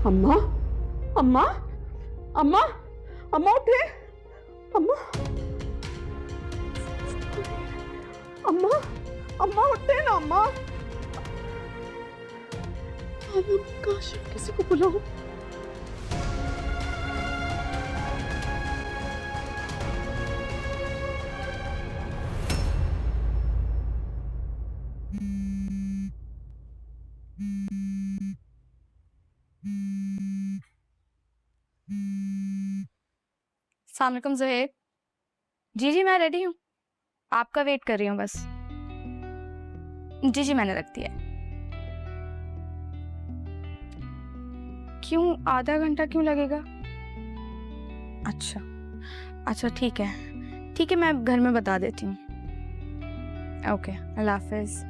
अम्मा, अम्मा, अम्मा, अम्मा उठे, अम्मा, अम्मा, अम्मा उठे ना अम्मा। काशिफ किसी को बुलाओ। अस्सलाम वालेकुम ज़ुहैब। जी जी मैं रेडी हूँ, आपका वेट कर रही हूँ बस। जी जी मैंने रख दिया है। क्यों आधा घंटा क्यों लगेगा? अच्छा अच्छा ठीक है ठीक है, मैं घर में बता देती हूँ। ओके अल्लाह हाफिज़।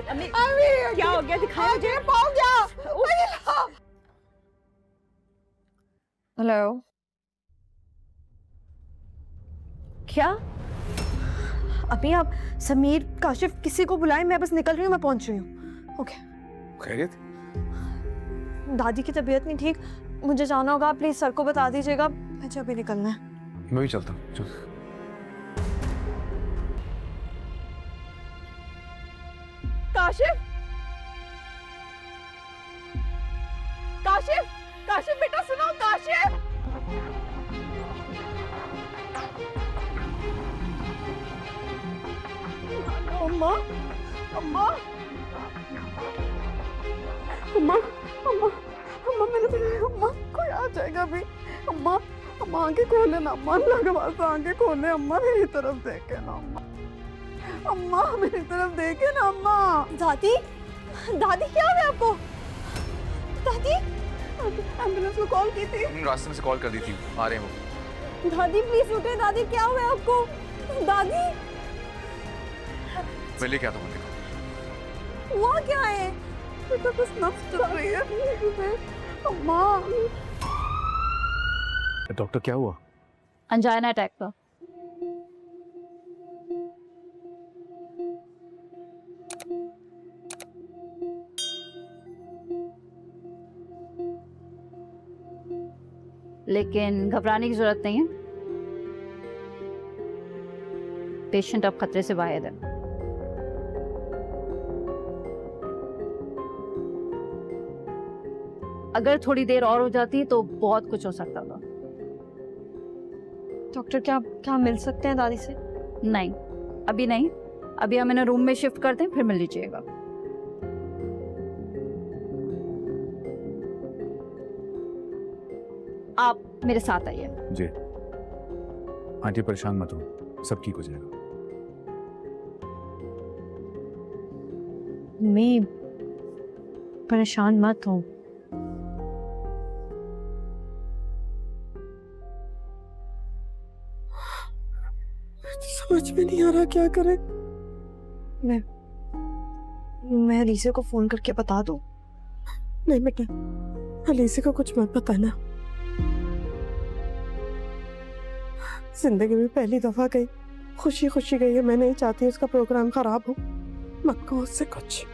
अम्मी, अम्मी, क्या हो गया? दिखाओ मुझे। हो गया। हेलो, क्या? अभी आप समीर, काशिफ किसी को बुलाएं, मैं बस निकल रही हूँ, मैं पहुंच रही हूँ। ओके। खैरियत? दादी की तबीयत नहीं ठीक, मुझे जाना होगा, प्लीज सर को बता दीजिएगा, मुझे अभी निकलना है। मैं भी चलता हूँ, चल। काशिफ, काशिफ, काशिफ बेटा सुनो, काशिफ। अम्मा, अम्मा, अम्मा, अम्मा, अम्मा मेरे अम्मा कोई आ जाएगा अभी। अम्मा, अम्मा आंखें खोले ना अम्मा, अल्लाह के वास्ते आंखें खोले अम्मा, मेरी तरफ देखे ना अम्मा, अम्मा मेरी तरफ देखे ना अम्मा। दादी, दादी क्या हुआ आपको? दादी, एम्बुलेंस को कॉल की थी। रास्ते में से कॉल कर दी थी, आ रहे हैं वो। दादी प्लीज उठे, दादी क्या हुआ आपको? दादी मैं लेके आता हूँ। हुआ क्या है? बेटा बस नब्ज चल रही है अम्मा। डॉक्टर क्या हुआ? अंजाइना अटैक का। लेकिन घबराने की जरूरत नहीं है, पेशेंट अब खतरे से बाहर है। अगर थोड़ी देर और हो जाती तो बहुत कुछ हो सकता था। डॉक्टर क्या क्या मिल सकते हैं दादी से? नहीं अभी नहीं, अभी हम इन्हें रूम में शिफ्ट करते हैं, फिर मिल लीजिएगा। आप मेरे साथ आइए। जी। आंटी परेशान मत हो, सब ठीक हो जाएगा। मैं परेशान मत हो। समझ में नहीं आ रहा क्या करें। मैं अलीसे को फोन करके बता दूं? नहीं बेटा, अलीसे को कुछ मत बताना। जिंदगी में पहली दफा गई, खुशी खुशी गई है, मैं नहीं चाहती उसका प्रोग्राम खराब हो। मत कहो उससे कुछ।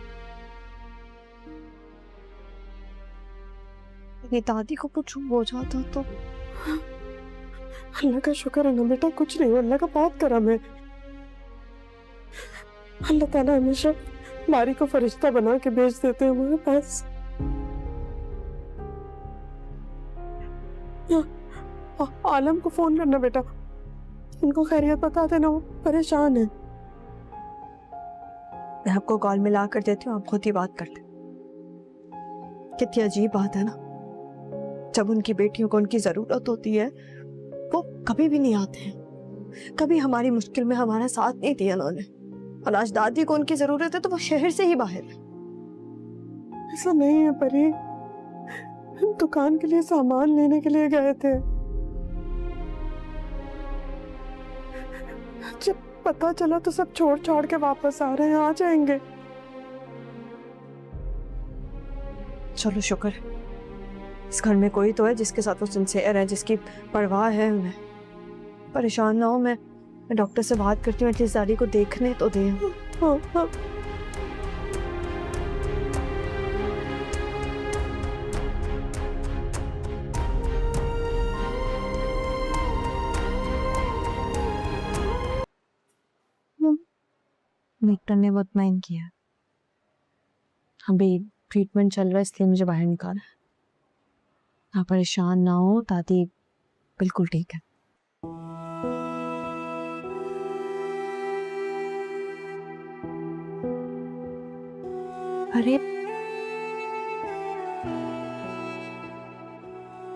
मेरी दादी को कुछ हो जाता तो? अल्लाह का शुक्र है ना बेटा, कुछ नहीं हुआ, अल्लाह का बहुत करम है। अल्लाह ताला हमेशा बारी को फरिश्ता बना के भेज देते हैं हमारे पास। आलम को फोन करना बेटा, उनको खैरियत बता देना, वो परेशान है। मैं आपको कॉल मिला कर देती हूँ, आप खुद ही बात करते। कितनी अजीब बात है ना, जब उनकी बेटियों को उनकी जरूरत होती है वो कभी भी नहीं आते हैं, कभी हमारी मुश्किल में हमारा साथ नहीं दिया उन्होंने। और आज दादी को उनकी जरूरत है तो वो शहर से ही बाहर है। ऐसा नहीं है परी, हम दुकान के लिए सामान लेने के लिए गए थे। जब पता चला तो सब छोड़ छोड़ के वापस आ रहे हैं, आ जाएंगे। चलो शुक्र है, इस घर में कोई तो है जिसके साथ वो सिंसियर है, जिसकी परवाह है उन्हें। परेशान ना हो, मैं डॉक्टर से बात करती हूँ, एटलीस्ट दादी को देखने तो दे। हाँ हाँ। डॉक्टर ने बहुत माइंड किया, अभी ट्रीटमेंट चल रहा है इसलिए मुझे बाहर निकाला। आप परेशान ना हो, दादी बिल्कुल ठीक है। अरे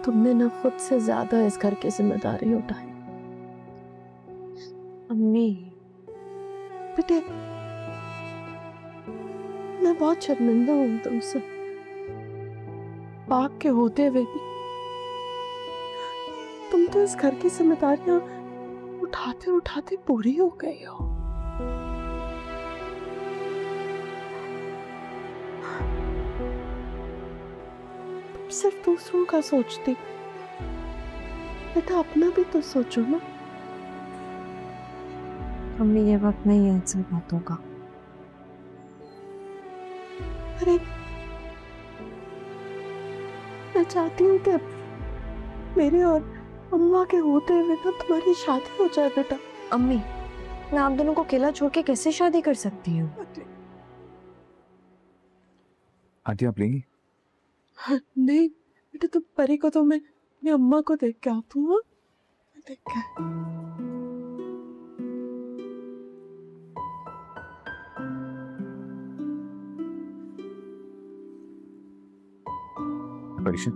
तुमने ना खुद से ज्यादा इस घर की जिम्मेदारी उठाई। अम्मी बेटे, मैं बहुत शर्मिंदा हूँ तुमसे। पाक के होते हुए भी तुम तो इस घर की जिम्मेदारियां उठाते उठाते पूरी हो गई हो। तुम सिर्फ दूसरों का सोचती, बेटा अपना भी तो सोचो ना। अम्मी ये वक्त नहीं है इन सब बातों का। अरे मैं चाहती हूँ कि मेरे और अम्मा के होते हुए ना तुम्हारी शादी हो जाए बेटा। अम्मी मैं आप दोनों को अकेला छोड़ के कैसे शादी कर सकती हूँ? आंटी आप लेंगी? नहीं बेटा, तुम परी को तो मैं अपनी अम्मा को देख के आती हूँ। देख के परीक्षा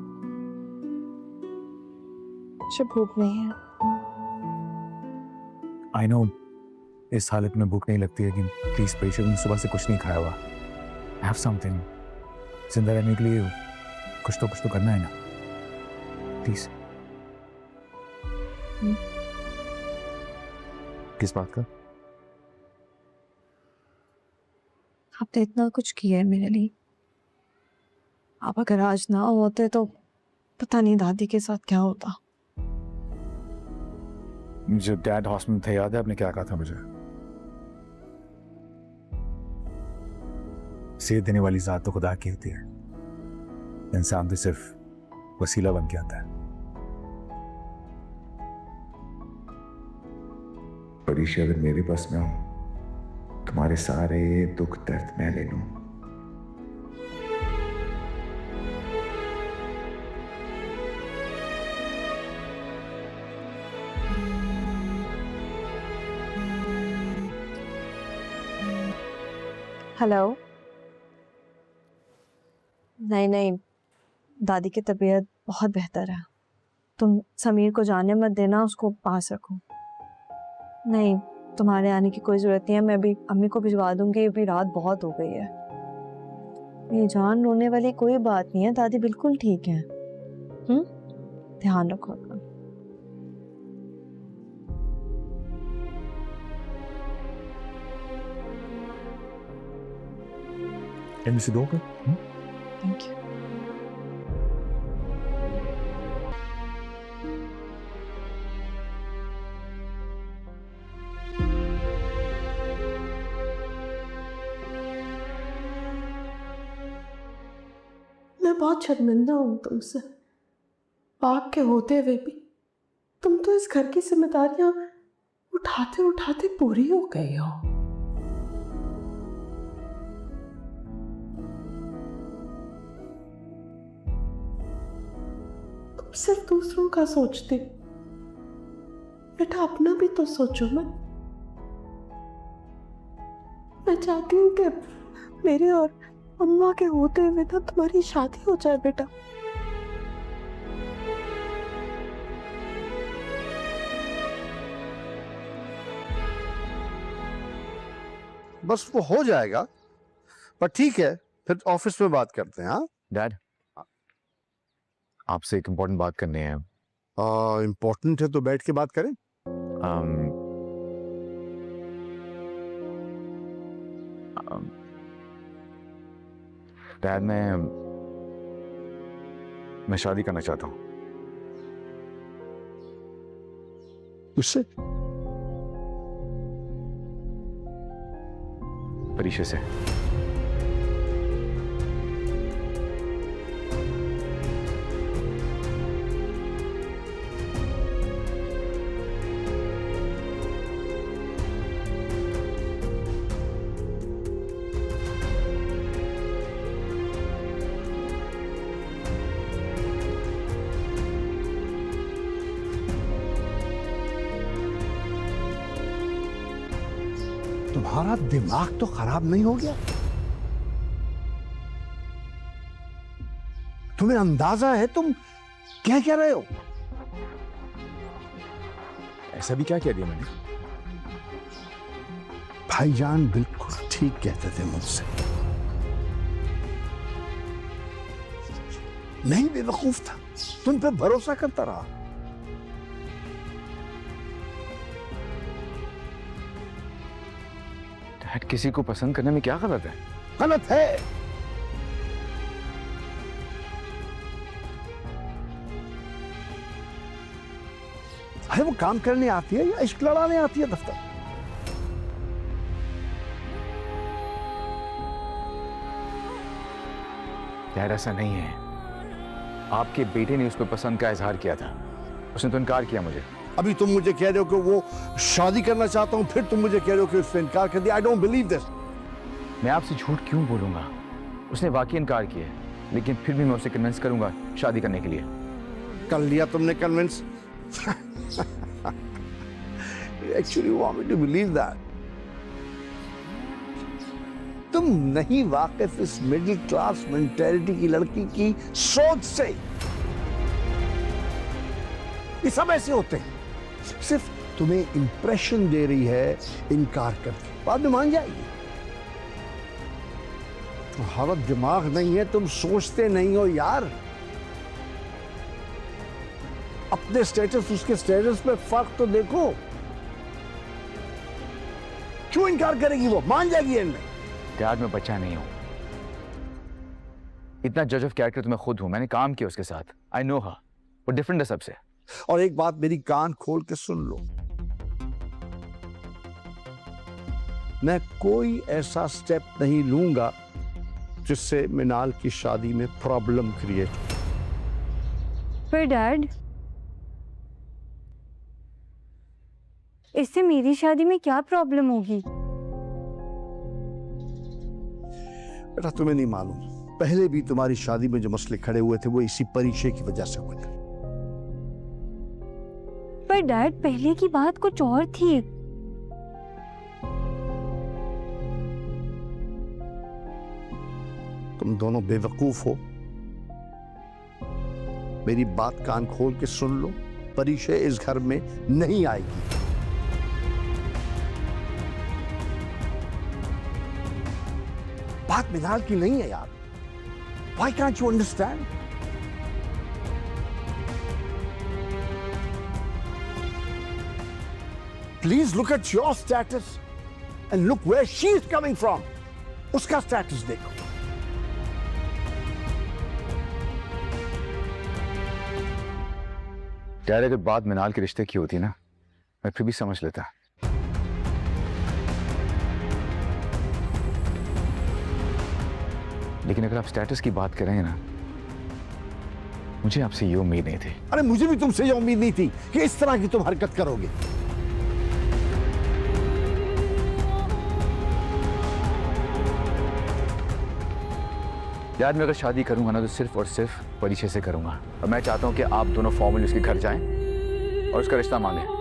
मुझे भूख नहीं है। आई नो इस हालत में भूख नहीं लगती है, लेकिन प्लीज परीक्षा, तुमने सुबह से कुछ नहीं खाया हुआ। हैव समथिंग, जिंदा रहने के लिए कुछ तो करना है ना, प्लीज। किस बात का? आपने इतना कुछ किया है मेरे लिए, आप अगर आज ना होते तो पता नहीं दादी के साथ क्या होता। जब डैड हॉस्पिटल में थे, याद है आपने क्या कहा था मुझे? सेहत देने वाली जात तो खुदा की होती है, इंसान तो सिर्फ वसीला बन के आता है। परीक्षा, अगर मेरे पास में हो, तुम्हारे सारे दुख दर्द मैं ले लूं। हेलो। नहीं, दादी की तबीयत बहुत बेहतर है। तुम समीर को जाने मत देना, उसको पास रखो। नहीं, तुम्हारे आने की कोई जरूरत नहीं है, मैं अभी अम्मी को भिजवा दूंगी, अभी रात बहुत हो गई है। ये जान रोने वाली कोई बात नहीं है, दादी बिल्कुल ठीक है। ध्यान रखो अपना। इनमें से दो का? Thank you. मैं बहुत शर्मिंदा हूँ तुमसे। पाक के होते हुए भी तुम तो इस घर की जिम्मेदारियां उठाते उठाते पूरी हो गई हो। तुम सिर्फ दूसरों का सोचती, बेटा अपना भी तो सोचो ना। मैं चाहती हूँ कि मेरे और अम्मा के होते हुए ना तुम्हारी शादी हो जाए बेटा। बस वो हो जाएगा। पर ठीक है, फिर ऑफिस में बात करते हैं। हाँ डैड, आपसे एक इम्पोर्टेंट बात करनी है। इम्पोर्टेंट है तो बैठ के बात करें। डैड, मैं शादी करना चाहता हूँ। उससे परीक्षा से। तुम्हारा दिमाग तो खराब नहीं हो गया? तुम्हें अंदाजा है तुम क्या कह रहे हो? ऐसा भी क्या कह दिया मैंने? भाईजान बिल्कुल ठीक कहते थे मुझसे। नहीं बेवकूफ था, तुम पे भरोसा करता रहा। डैड, किसी को पसंद करने में क्या गलत है? गलत है। अरे वो काम करने आती है या इश्क लड़ाने आती है दफ्तर? डैड, ऐसा नहीं है। आपके बेटे ने उस पर पसंद का इजहार किया था, उसने तो इनकार किया मुझे। अभी तुम मुझे कह रहे हो कि वो शादी करना चाहता हूं, फिर तुम मुझे कह रहे हो कि उसने इनकार कर दिया। I don't believe this. मैं आपसे झूठ क्यों बोलूंगा? उसने वाकई इनकार किया, लेकिन फिर भी मैं उसे कन्विंस करूंगा शादी करने के लिए। कर लिया तुमने convince? Actually want me to believe that. तुम नहीं वाकिफ इस मिडिल क्लास मेंटालिटी की लड़की की सोच से। ये सब ऐसे होते हैं, सिर्फ तुम्हें इंप्रेशन दे रही है इनकार करके, बाद में मान जाएगी। तुम्हारा दिमाग नहीं है, तुम सोचते नहीं हो यार। अपने स्टेटस उसके स्टेटस में फर्क तो देखो। क्यों इनकार करेगी? वो मान जाएगी एंड में। डैड, मैं बच्चा नहीं हूं। इतना जज ऑफ कैरेक्टर तो मैं खुद हूं। मैंने काम किया उसके साथ। आई नो हर। वो डिफरेंट है सबसे। और एक बात मेरी कान खोल के सुन लो, मैं कोई ऐसा स्टेप नहीं लूंगा जिससे मिनाल की शादी में प्रॉब्लम क्रिएट हो। पर डैड, इससे मेरी शादी में क्या प्रॉब्लम होगी? बेटा, तुम्हें नहीं मालूम, पहले भी तुम्हारी शादी में जो मसले खड़े हुए थे वो इसी परिचय की वजह से हुए थे। पर डैड, पहले की बात कुछ और थी। तुम दोनों बेवकूफ हो। मेरी बात कान खोल के सुन लो, परिचय इस घर में नहीं आएगी। बात मिनाल की नहीं है यार। Why can't you understand? Please look at your status and look where she's coming from. उसका status देखो। डैड, अगर बात मिनाल के रिश्ते की होती ना, मैं फिर भी समझ लेता। लेकिन अगर आप स्टेटस की बात करें ना, मुझे आपसे ये उम्मीद नहीं थी। अरे मुझे भी तुमसे ये उम्मीद नहीं थी कि इस तरह की तुम हरकत करोगे। यार, मैं अगर शादी करूंगा ना तो सिर्फ और सिर्फ परिचय से करूंगा। और मैं चाहता हूं कि आप दोनों फॉर्मली उसके घर जाएं और उसका रिश्ता मांगें।